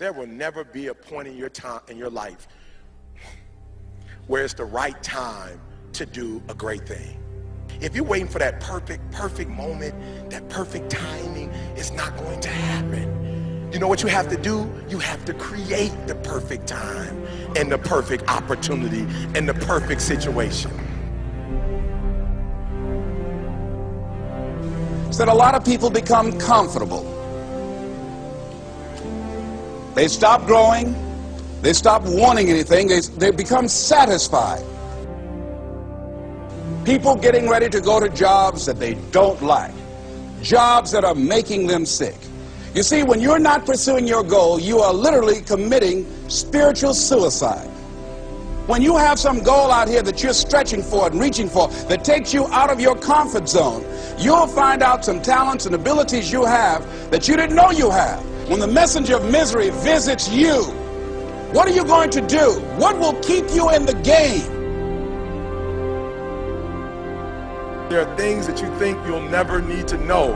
There will never be a point in your life where it's the right time to do a great thing. If you're waiting for that perfect moment, that perfect timing, it's not going to happen. You know what you have to do? You have to create the perfect time and the perfect opportunity and the perfect situation. So that a lot of people become comfortable. They stop growing. They stop wanting anything. They become satisfied. People getting ready to go to jobs that they don't like. Jobs that are making them sick. You see, when you're not pursuing your goal, you are literally committing spiritual suicide. When you have some goal out here that you're stretching for and reaching for that takes you out of your comfort zone, you'll find out some talents and abilities you have that you didn't know you have. When the messenger of misery visits you, what are you going to do? What will keep you in the game? There are things that you think you'll never need to know,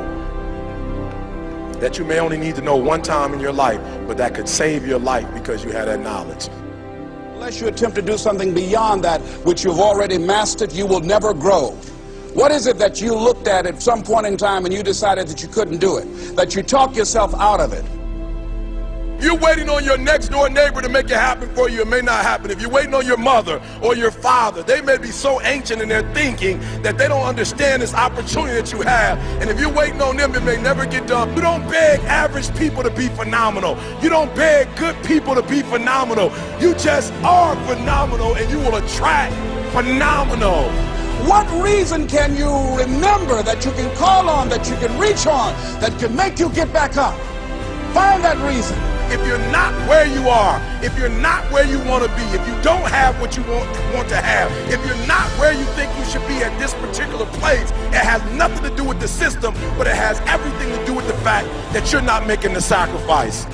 that you may only need to know one time in your life, but that could save your life because you had that knowledge. Unless you attempt to do something beyond that which you've already mastered, you will never grow. What is it that you looked at some point in time and you decided that you couldn't do it, that you talked yourself out of it? You're waiting on your next door neighbor to make it happen for you, it may not happen. If you're waiting on your mother or your father, they may be so ancient in their thinking that they don't understand this opportunity that you have. And if you're waiting on them, it may never get done. You don't beg average people to be phenomenal. You don't beg good people to be phenomenal. You just are phenomenal, and you will attract phenomenal. What reason can you remember that you can call on, that you can reach on, that can make you get back up? Find that reason. If you're not where you are, if you're not where you want to be, if you don't have what you want to have, if you're not where you think you should be at this particular place, it has nothing to do with the system, but it has everything to do with the fact that you're not making the sacrifice.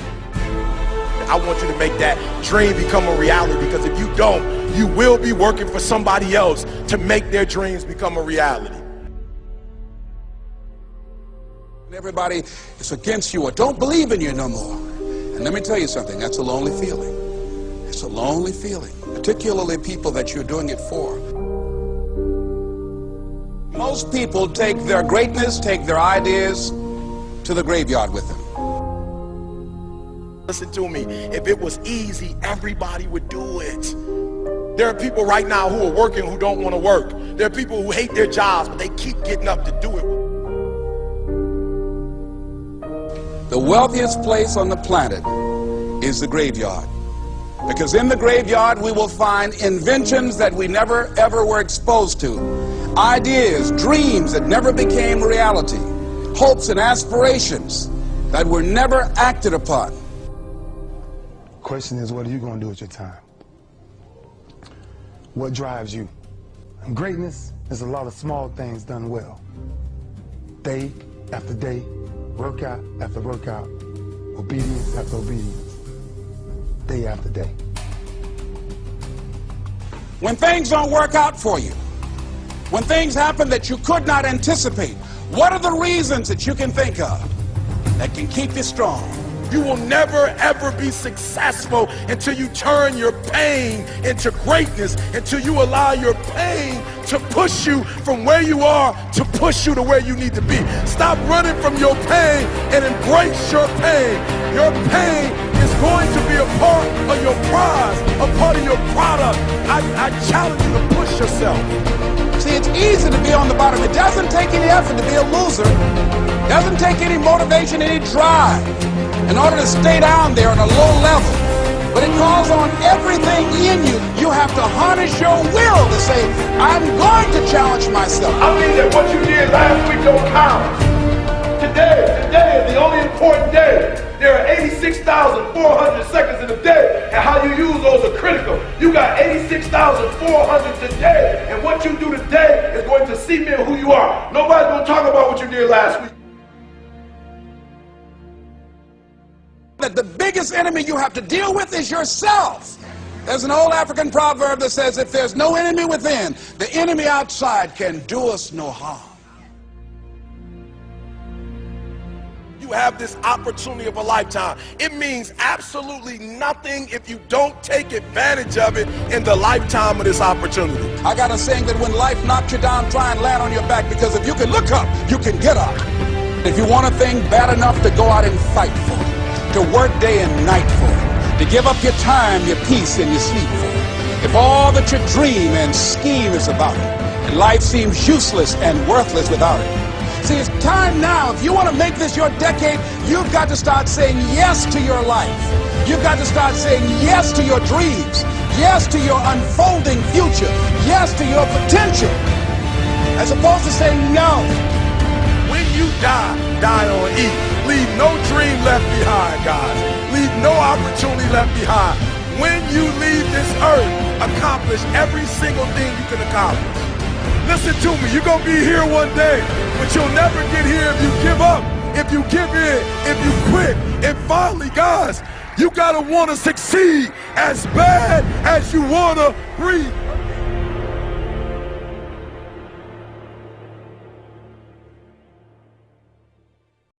I want you to make that dream become a reality, because if you don't, you will be working for somebody else to make their dreams become a reality. Everybody is against you or don't believe in you no more. And let me tell you something, that's a lonely feeling. It's a lonely feeling, particularly people that you're doing it for. Most people take their greatness, take their ideas to the graveyard with them. Listen to me, if it was easy, everybody would do it. There are people right now who are working who don't want to work. There are people who hate their jobs, but they keep getting up to do it. The wealthiest place on the planet is the graveyard. Because in the graveyard we will find inventions that we never ever were exposed to. Ideas, dreams that never became reality. Hopes and aspirations that were never acted upon. The question is, what are you going to do with your time? What drives you? And greatness is a lot of small things done well. Day after day, workout after workout, obedience after obedience, day after day. When things don't work out for you, when things happen that you could not anticipate, what are the reasons that you can think of that can keep you strong? You will never ever be successful until you turn your pain into greatness, until you allow your pain to push you from where you are to push you to where you need to be. Stop running from your pain and embrace your pain. Your pain is going to be a part of your prize, a part of your product. I challenge you to push yourself. See, it's easy to be on the bottom. It doesn't take any effort to be a loser. It doesn't take any motivation, any drive in order to stay down there on a low level. But it calls on everything in you. You have to harness your will to say, I'm going to challenge myself. I mean that what you did last week don't count. Today is the only important day. There are 86,400 seconds in a day, and how you use those are critical. You got 86,400 today, and what you do today is going to cement who you are. Nobody's going to talk about what you did last week. That the biggest enemy you have to deal with is yourself. There's an old African proverb that says, if there's no enemy within, the enemy outside can do us no harm. You have this opportunity of a lifetime. It means absolutely nothing if you don't take advantage of it in the lifetime of this opportunity. I got a saying that when life knocks you down, try and land on your back, because if you can look up, you can get up. If you want a thing bad enough to go out and fight for it, to work day and night for it, to give up your time, your peace, and your sleep for it, if all that you dream and scheme is about it, and life seems useless and worthless without it. See, it's time now. If you want to make this your decade, you've got to start saying yes to your life. You've got to start saying yes to your dreams, yes to your unfolding future, yes to your potential, as opposed to saying no. When you die, die on E. Leave no dream left behind, guys. Leave no opportunity left behind. When you leave this earth, accomplish every single thing you can accomplish. Listen to me, you're gonna be here one day, but you'll never get here if you give up, if you give in, if you quit. And finally, guys, you gotta wanna succeed as bad as you wanna breathe.